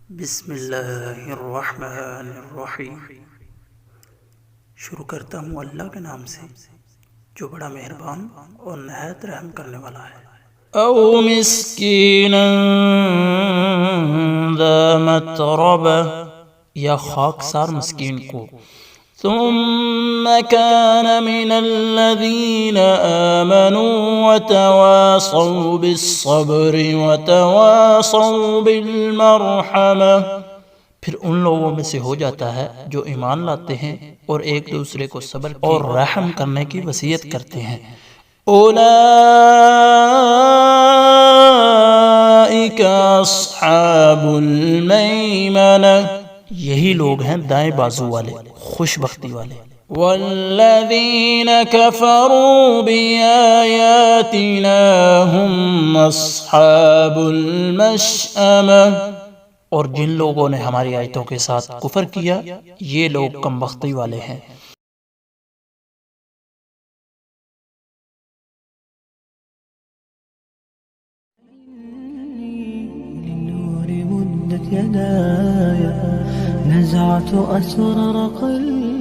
بسم اللہ الرحمن الرحیم۔ شروع کرتا ہوں اللہ کے نام سے جو بڑا مہربان اور نہایت رحم کرنے والا ہے۔ او مسکینا ذا متربہ، یا خاکسار مسکین کو۔ ثم كان من الذين آمنوا وتواصوا بالصبر وتواصوا بالمرحمة، پھر ان لوگوں میں سے ہو جاتا ہے جو ایمان لاتے ہیں اور ایک دوسرے کو صبر اور رحم کرنے کی وصیت کرتے ہیں۔ اولئک اصحاب المیمنہ، یہی لوگ ہیں دائیں بازو والے، خوش بختی والے۔ والذین کفروا بآیاتنا هم اصحاب المشأمہ، اور جن لوگوں نے ہماری آیتوں کے ساتھ کفر کیا یہ لوگ کم بختی والے ہیں۔ للنور مدت يداي، نزعت أسرار قلبي